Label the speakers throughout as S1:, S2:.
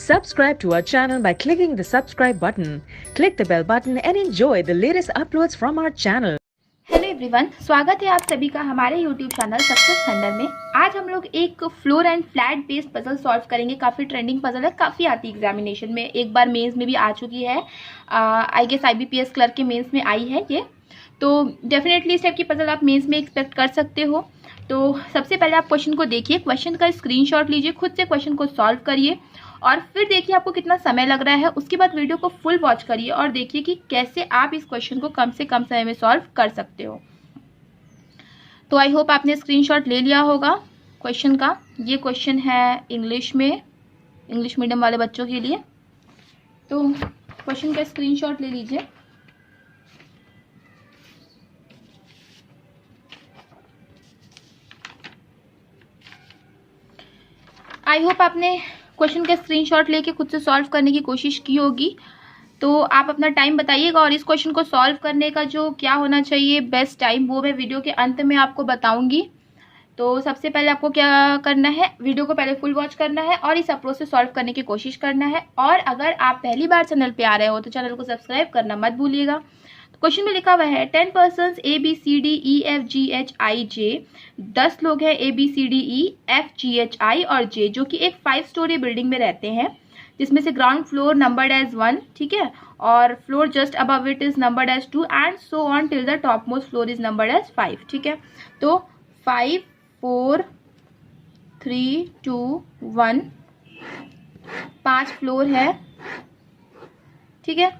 S1: Subscribe to our channel by clicking the subscribe button. Click the bell button and enjoy the latest uploads from our channel.
S2: Hello everyone, स्वागत है आप सभी का हमारे YouTube channel success thunder में। आज हम लोग एक floor and flat based puzzle solve करेंगे। काफ़ी ट्रेंडिंग पजल है, काफ़ी आती है एग्जामिनेशन में, एक बार मेंस में भी आ चुकी है। आई गेस IBPS क्लर्क के मेंस में आई है ये, तो डेफिनेटली इस टाइप की पजल आप मेंस में एक्सपेक्ट कर सकते हो। तो सबसे पहले आप क्वेश्चन को देखिए, क्वेश्चन का स्क्रीनशॉट लीजिए, खुद से क्वेश्चन को सॉल्व करिए और फिर देखिए आपको कितना समय लग रहा है। उसके बाद वीडियो को फुल वॉच करिए और देखिए कि कैसे आप इस क्वेश्चन को कम से कम समय में सॉल्व कर सकते हो। तो आई होप आपने स्क्रीनशॉट ले लिया होगा क्वेश्चन का। ये क्वेश्चन है इंग्लिश में, इंग्लिश मीडियम वाले बच्चों के लिए। तो क्वेश्चन का स्क्रीनशॉट ले लीजिए। आई होप आपने क्वेश्चन का स्क्रीनशॉट लेके खुद से सॉल्व करने की कोशिश की होगी। तो आप अपना टाइम बताइएगा और इस क्वेश्चन को सॉल्व करने का जो क्या होना चाहिए बेस्ट टाइम, वो मैं वीडियो के अंत में आपको बताऊंगी। तो सबसे पहले आपको क्या करना है, वीडियो को पहले फुल वॉच करना है और इस अप्रोच से सॉल्व करने की कोशिश करना है। और अगर आप पहली बार चैनल पे आ रहे हो तो चैनल को सब्सक्राइब करना मत भूलिएगा। क्वेश्चन में लिखा हुआ है 10 पर्सन्स ABCDEFGHIJ, 10 लोग हैं ABCDEFGHI और J, जो कि एक 5 स्टोरी बिल्डिंग में रहते हैं, जिसमें से ग्राउंड फ्लोर नंबर्ड एज 1, ठीक है, और floor just above it is numbered as 2 and so on till the top most floor is numbered as 5, ठीक है। तो 5 4 3 2 1 5 फ्लोर है, ठीक है,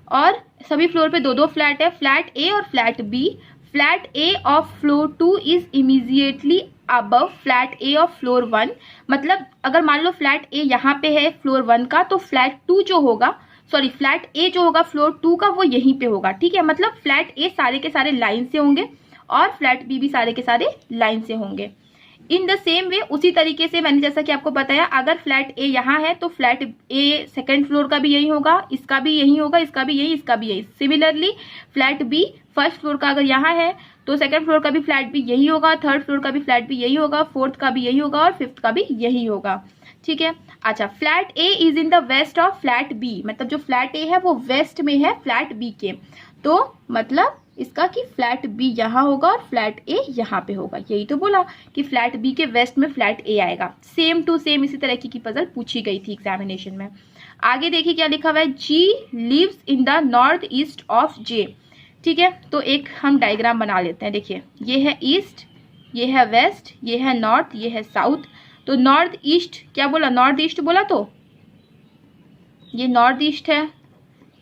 S2: और सभी फ्लोर पे 2-2 फ्लैट है, फ्लैट A और flat B। Flat A of floor 2 is immediately above flat A of floor 1। मतलब अगर मान लो फ्लैट A यहाँ पे है फ्लोर 1 का, तो फ्लैट 2 जो होगा, सॉरी फ्लैट A जो होगा फ्लोर 2 का, वो यहीं पे होगा, ठीक है। मतलब फ्लैट A सारे के सारे लाइन से होंगे और फ्लैट B भी सारे के सारे लाइन से होंगे। इन द सेम वे, उसी तरीके से मैंने जैसा कि आपको बताया, अगर फ्लैट A यहाँ है तो फ्लैट A सेकंड फ्लोर का भी यही होगा, इसका भी यही होगा, इसका भी यही, इसका भी यही। Similarly flat B first floor का अगर यहाँ है तो सेकंड फ्लोर का भी फ्लैट B यही होगा, थर्ड फ्लोर का भी फ्लैट B यही होगा, फोर्थ का भी यही होगा और फिफ्थ का भी यही होगा, ठीक है। अच्छा, flat A is in the west of flat B, मतलब जो फ्लैट A है वो वेस्ट में है फ्लैट B के। तो मतलब इसका कि फ्लैट B यहाँ होगा और फ्लैट A यहाँ पे होगा। यही तो बोला कि फ्लैट B के वेस्ट में फ्लैट A आएगा। सेम टू सेम इसी तरह की पजल पूछी गई थी एग्जामिनेशन में। आगे देखिए क्या लिखा हुआ है, G lives in the north east of J, ठीक है। तो एक हम डायग्राम बना लेते हैं। देखिए, ये है ईस्ट, ये है वेस्ट, ये है नॉर्थ, ये है साउथ। तो नॉर्थ ईस्ट क्या बोला, नॉर्थ ईस्ट बोला, तो ये नॉर्थ ईस्ट है,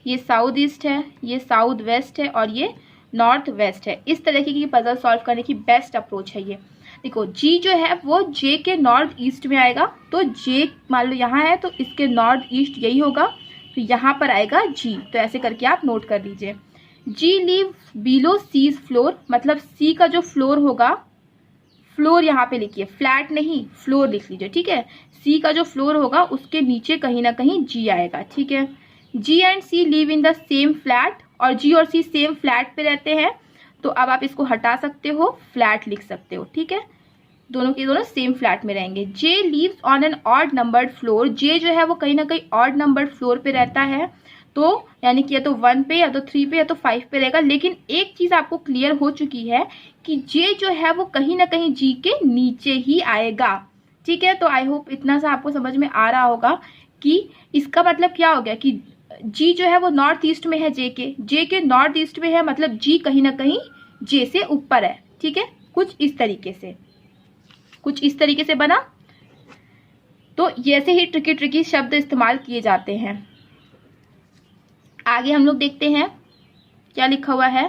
S2: ये साउथ ईस्ट है, ये साउथ वेस्ट है और ये नॉर्थ वेस्ट है। इस तरह की पजल सॉल्व करने की बेस्ट अप्रोच है ये। देखो, G जो है वो J के नॉर्थ ईस्ट में आएगा, तो J मान लो यहाँ है तो इसके नॉर्थ ईस्ट यही होगा, तो यहाँ पर आएगा G। तो ऐसे करके आप नोट कर लीजिए। G leave below C's floor, मतलब C का जो फ्लोर होगा, फ्लोर यहाँ पे लिखिए, फ्लैट नहीं फ्लोर लिख लीजिए, ठीक है। C का जो फ्लोर होगा उसके नीचे कहीं ना कहीं G आएगा, ठीक है। G and C live in the same flat, और G और C सेम फ्लैट पे रहते हैं, तो अब आप इसको हटा सकते हो, फ्लैट लिख सकते हो, ठीक है। दोनों के दोनों सेम फ्लैट में रहेंगे। J lives on an odd numbered floor, J जो है वो कहीं ना कहीं ऑड नंबर्ड फ्लोर पे रहता है, तो यानी कि या तो 1 पे या तो 3 पे या तो 5 पे रहेगा। लेकिन एक चीज आपको क्लियर हो चुकी है कि J जो है वो कहीं ना कहीं G के नीचे ही आएगा, ठीक है। तो आई होप इतना सा आपको समझ में आ रहा होगा कि इसका मतलब क्या हो गया कि G जो है वो नॉर्थ ईस्ट में है J के नॉर्थ ईस्ट में है, मतलब G कहीं ना कहीं J से ऊपर है, ठीक है। कुछ इस तरीके से बना। तो ऐसे ही ट्रिकी शब्द इस्तेमाल किए जाते हैं। आगे हम लोग देखते हैं क्या लिखा हुआ है।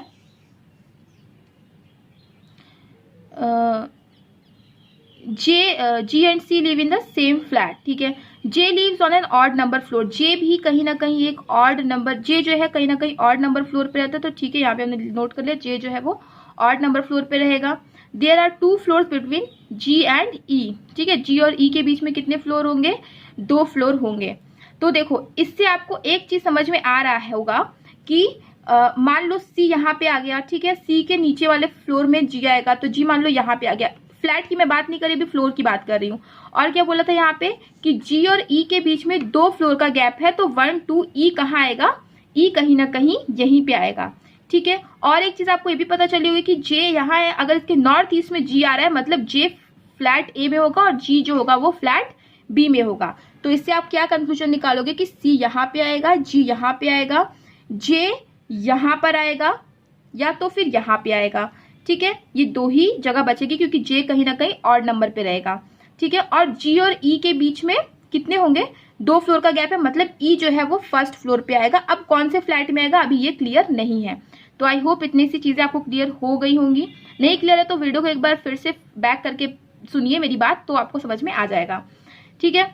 S2: G and C live in the same flat, ठीक है। J lives on an odd number floor, J भी कहीं ना कहीं एक ऑड नंबर, J जो है कहीं ना कहीं ऑड नंबर फ्लोर पे रहता है, तो ठीक है, यहाँ पे हमने नोट कर लिया, J जो है वो ऑड नंबर फ्लोर पे रहेगा। There are 2 floor between G and E, ठीक है। G और E के बीच में कितने फ्लोर होंगे, 2 फ्लोर होंगे। तो देखो, इससे आपको एक चीज समझ में आ रहा होगा कि मान लो C यहाँ पे आ गया, ठीक है, C के नीचे वाले फ्लोर में G आएगा, तो G मान लो यहाँ पे आ गया। फ्लैट की मैं बात नहीं कर रही, अभी फ्लोर की बात कर रही हूँ। और क्या बोला था यहाँ पे कि जी और ई के बीच में 2 फ्लोर का गैप है, तो 1 2 ई कहाँ आएगा, ई कहीं ना कहीं यहीं पे आएगा, ठीक है। और एक चीज आपको ये भी पता चली होगी कि जे यहाँ है, अगर इसके नॉर्थ ईस्ट में जी आ रहा है मतलब जे फ्लैट ए में होगा और जी जो होगा वो फ्लैट बी में होगा। तो इससे आप क्या कंक्लूजन निकालोगे कि सी यहाँ पे आएगा, जी यहाँ पे आएगा, जे यहाँ पर आएगा या तो फिर यहाँ पे आएगा, ठीक है। ये 2 ही जगह बचेगी क्योंकि जे कहीं ना कहीं ऑड नंबर पे रहेगा, ठीक है। और जी और ई के बीच में कितने होंगे, 2 फ्लोर का गैप है, मतलब ई जो है वो फर्स्ट फ्लोर पे आएगा। अब कौन से फ्लैट में आएगा अभी ये क्लियर नहीं है। तो आई होप इतनी सी चीजें आपको क्लियर हो गई होंगी। नहीं क्लियर है तो वीडियो को एक बार फिर से बैक करके सुनिए मेरी बात, तो आपको समझ में आ जाएगा, ठीक है।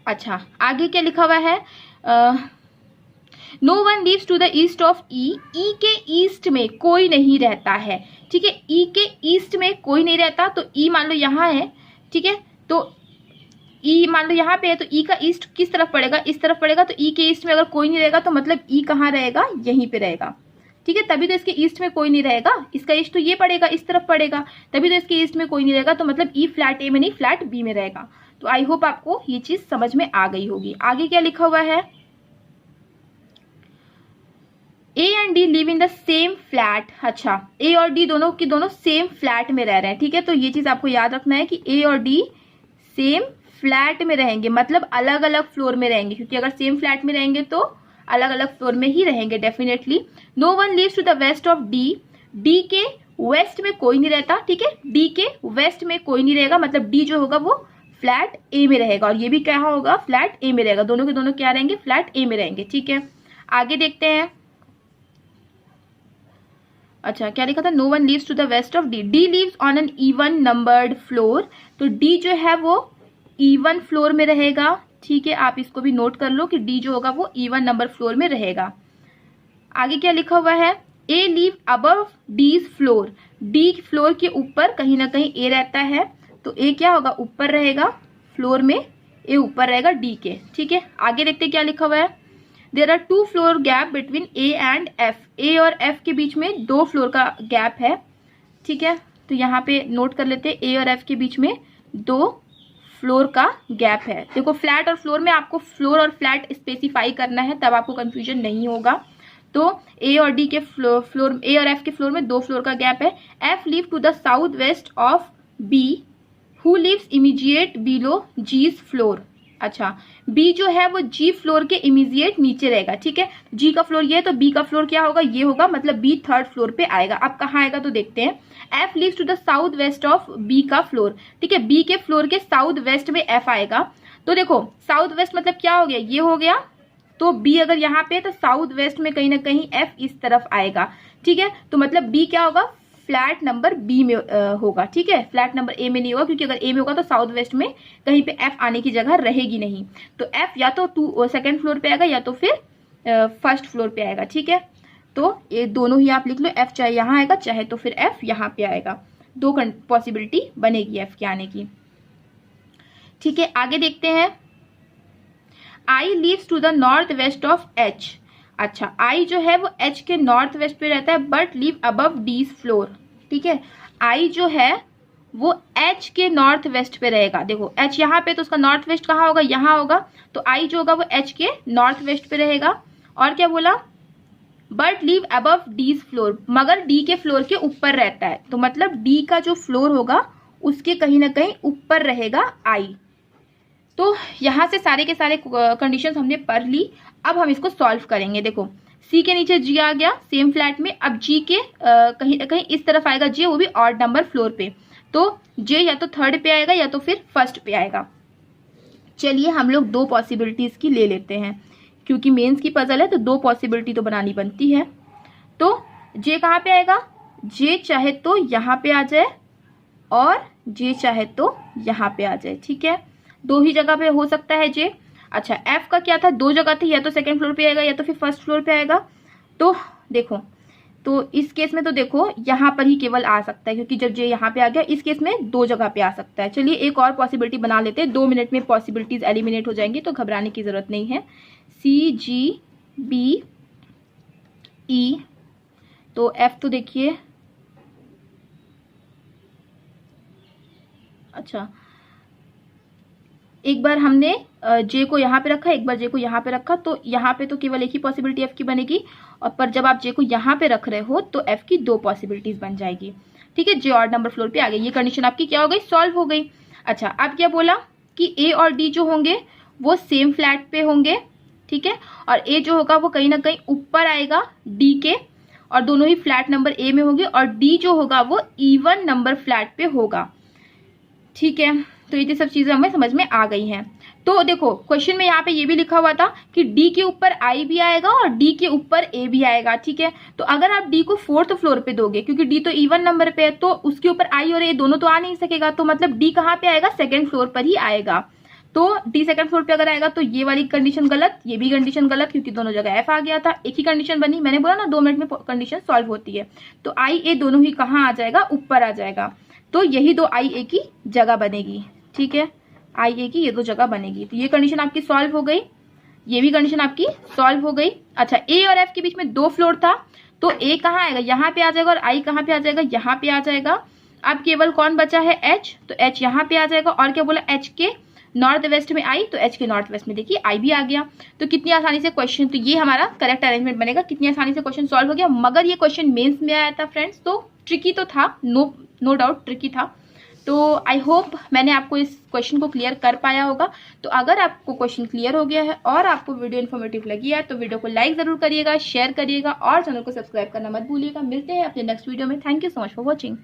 S2: अच्छा, आगे क्या लिखा हुआ है, no one lives to the east of E, E के ईस्ट में कोई नहीं रहता है, ठीक है। ई के ईस्ट में कोई नहीं रहता, तो ई मान लो यहाँ है, ठीक है। तो ई मान लो यहाँ पे है, तो ई का ईस्ट किस तरफ पड़ेगा, इस तरफ पड़ेगा। तो ई के ईस्ट में अगर कोई नहीं रहेगा तो मतलब ई कहाँ रहेगा, यहीं पे रहेगा, ठीक है। तभी तो इसके ईस्ट में कोई नहीं रहेगा, इसका ईस्ट तो ये पड़ेगा, इस तरफ पड़ेगा, तभी तो इसके ईस्ट में कोई नहीं रहेगा। तो मतलब ई फ्लैट ए में नहीं फ्लैट बी में रहेगा। तो आई होप आपको ये चीज समझ में आ गई होगी। आगे क्या लिखा हुआ है, A and D live in the same flat. अच्छा, ए और डी दोनों की दोनों सेम फ्लैट में रह रहे हैं, ठीक है। तो ये चीज आपको याद रखना है कि ए और डी सेम फ्लैट में रहेंगे, मतलब अलग अलग फ्लोर में रहेंगे, क्योंकि अगर सेम फ्लैट में रहेंगे तो अलग अलग फ्लोर में ही रहेंगे definitely. No one lives to the west of D, D के वेस्ट में कोई नहीं रहता, ठीक है। डी के वेस्ट में कोई नहीं रहेगा, मतलब डी जो होगा वो फ्लैट ए में रहेगा और ये भी क्या होगा, फ्लैट ए में रहेगा। दोनों के दोनों क्या रहेंगे, फ्लैट ए में रहेंगे, ठीक है। आगे देखते हैं। अच्छा, क्या लिखा था, no one lives to the west of D, D lives on an even numbered floor. तो डी जो है वो इवन फ्लोर में रहेगा, ठीक है। आप इसको भी नोट कर लो कि डी जो होगा वो इवन नंबर फ्लोर में रहेगा। आगे क्या लिखा हुआ है, ए live above D's floor, D floor के ऊपर कहीं ना कहीं ए रहता है, तो ए क्या होगा, ऊपर रहेगा फ्लोर में, ए ऊपर रहेगा डी के, ठीक है। आगे देखते क्या लिखा हुआ है, there are 2 floor gap between A and F, A और एफ के बीच में 2 फ्लोर का गैप है, ठीक है। तो यहाँ पे नोट कर लेते हैं, ए और एफ के बीच में 2 फ्लोर का गैप है। देखो फ्लैट और फ्लोर में आपको फ्लोर और फ्लैट स्पेसिफाई करना है, तब आपको कंफ्यूजन नहीं होगा। तो ए और डी के फ्लोर, ए और एफ के फ्लोर में 2 फ्लोर का गैप है। F live to the south west of B, who lives immediate below G's floor. अच्छा, बी जो है वो जी फ्लोर के इमीडिएट नीचे रहेगा, ठीक है। जी का फ्लोर ये है तो बी का फ्लोर क्या होगा, ये होगा, मतलब बी 3rd फ्लोर पे आएगा। अब कहाँ आएगा तो देखते हैं। F lives to the south west of B का फ्लोर, ठीक है। बी के फ्लोर के साउथ वेस्ट में एफ आएगा। तो देखो साउथ वेस्ट मतलब क्या हो गया, ये हो गया। तो बी अगर यहाँ पे है तो साउथ वेस्ट में कहीं ना कहीं एफ इस तरफ आएगा, ठीक है। तो मतलब बी क्या होगा, फ्लैट नंबर बी में होगा, ठीक है। फ्लैट नंबर ए में नहीं होगा, क्योंकि अगर ए में होगा तो साउथ वेस्ट में कहीं पे एफ आने की जगह रहेगी नहीं। तो एफ या तो 2nd फ्लोर पे आएगा या तो फिर 1st फ्लोर पे आएगा, ठीक है। तो ये दोनों ही आप लिख लो, एफ चाहे यहाँ आएगा चाहे तो फिर एफ यहाँ पे आएगा, 2 पॉसिबिलिटी बनेगी एफ के आने की, ठीक है। आगे देखते हैं, I lives to the north west of H. अच्छा, आई जो है वो एच के नॉर्थ वेस्ट पे रहता है, but live above D's floor, ठीक है। आई जो है वो एच के नॉर्थ वेस्ट पे रहेगा। देखो एच यहाँ पे, तो उसका नॉर्थ वेस्ट कहाँ होगा, यहाँ होगा। तो आई जो होगा वो एच के नॉर्थ वेस्ट पे रहेगा। और क्या बोला, but live above D's floor, मगर डी के फ्लोर के ऊपर रहता है। तो मतलब डी का जो फ्लोर होगा उसके कहीं ना कहीं ऊपर रहेगा आई। तो यहाँ से सारे के सारे कंडीशंस हमने पढ़ ली। अब हम इसको सॉल्व करेंगे। देखो सी के नीचे जी आ गया सेम फ्लैट में, अब जी के कहीं ना कहीं इस तरफ आएगा जे, वो भी ऑड नंबर फ्लोर पे। तो जे या तो 3rd पे आएगा या तो फिर 1st पे आएगा। चलिए हम लोग 2 पॉसिबिलिटीज की ले लेते हैं, क्योंकि मेंस की पजल है तो 2 पॉसिबिलिटी तो बनानी बनती है। तो जे कहाँ पे आएगा, जे चाहे तो यहाँ पे आ जाए और जे चाहे तो यहाँ पे आ जाए, ठीक है। 2 ही जगह पे हो सकता है जे। अच्छा, एफ का क्या था, 2 जगह थी, या तो 2nd फ्लोर पे आएगा या तो फिर 1st फ्लोर पे आएगा। तो देखो, तो इस केस में तो देखो यहाँ पर ही केवल आ सकता है, क्योंकि जब जे यहाँ पे आ गया, इस केस में 2 जगह पे आ सकता है। चलिए एक और पॉसिबिलिटी बना लेते हैं, 2 मिनट में पॉसिबिलिटीज एलिमिनेट हो जाएंगी, तो घबराने की जरूरत नहीं है। सी जी बी ई, तो एफ तो देखिए अच्छा, एक बार हमने जे को यहाँ पे रखा, एक बार जे को यहाँ पे रखा, तो यहाँ पे तो केवल एक ही पॉसिबिलिटी एफ की बनेगी, और पर जब आप जे को यहाँ पे रख रहे हो तो एफ की 2 पॉसिबिलिटीज बन जाएगी। ठीक है, जे ऑड नंबर फ्लोर पे आ गई। ये कंडीशन आपकी क्या हो गई, सॉल्व हो गई। अच्छा, अब क्या बोला कि ए और डी जो होंगे वो सेम फ्लैट पे होंगे। ठीक है, और ए जो होगा वो कहीं ना कहीं ऊपर आएगा डी के, और दोनों ही फ्लैट नंबर ए में होंगे, और डी जो होगा वो इवन नंबर फ्लैट पे होगा। ठीक है, तो ये सब चीजें हमें समझ में आ गई हैं। तो देखो क्वेश्चन में यहाँ पे ये भी लिखा हुआ था कि डी के ऊपर आई भी आएगा और डी के ऊपर ए भी आएगा। ठीक है, तो अगर आप डी को 4th फ्लोर पे दोगे, क्योंकि डी तो इवन नंबर पे है, तो उसके ऊपर आई और ए दोनों तो आ नहीं सकेगा, तो मतलब डी कहाँ पे आएगा, 2nd फ्लोर पर ही आएगा। तो डी 2nd फ्लोर पे अगर आएगा तो ये वाली कंडीशन गलत, ये भी कंडीशन गलत, क्योंकि दोनों जगह एफ आ गया था। एक ही कंडीशन बनी, मैंने बोला ना 2 मिनट में कंडीशन सॉल्व होती है। तो आई ए दोनों ही कहाँ आ जाएगा, ऊपर आ जाएगा। तो यही 2 आई ए की जगह बनेगी। ठीक है, आई ए की ये 2 जगह बनेगी। तो ये कंडीशन आपकी सॉल्व हो गई, ये भी कंडीशन आपकी सॉल्व हो गई। अच्छा, ए और एफ के बीच में 2 फ्लोर था, तो ए कहाँ आएगा, यहाँ पे आ जाएगा, और आई कहाँ पे आ जाएगा, यहाँ पे आ जाएगा। अब केवल कौन बचा है, एच, तो एच यहाँ पे आ जाएगा। और क्या बोला, एच के नॉर्थ वेस्ट में आई, तो एच के नॉर्थ वेस्ट में देखिए आई भी आ गया। तो कितनी आसानी से क्वेश्चन, तो ये हमारा करेक्ट अरेंजमेंट बनेगा, कितनी आसानी से क्वेश्चन सॉल्व हो गया। मगर ये क्वेश्चन मेंस में आया था फ्रेंड्स, तो ट्रिकी तो था, नो डाउट ट्रिकी था। तो आई होप मैंने आपको इस क्वेश्चन को क्लियर कर पाया होगा। तो अगर आपको क्वेश्चन क्लियर हो गया है और आपको वीडियो इन्फॉर्मेटिव लगी है तो वीडियो को लाइक जरूर करिएगा, शेयर करिएगा और चैनल को सब्सक्राइब करना मत भूलिएगा। मिलते हैं अपने नेक्स्ट वीडियो में। Thank you so much for watching.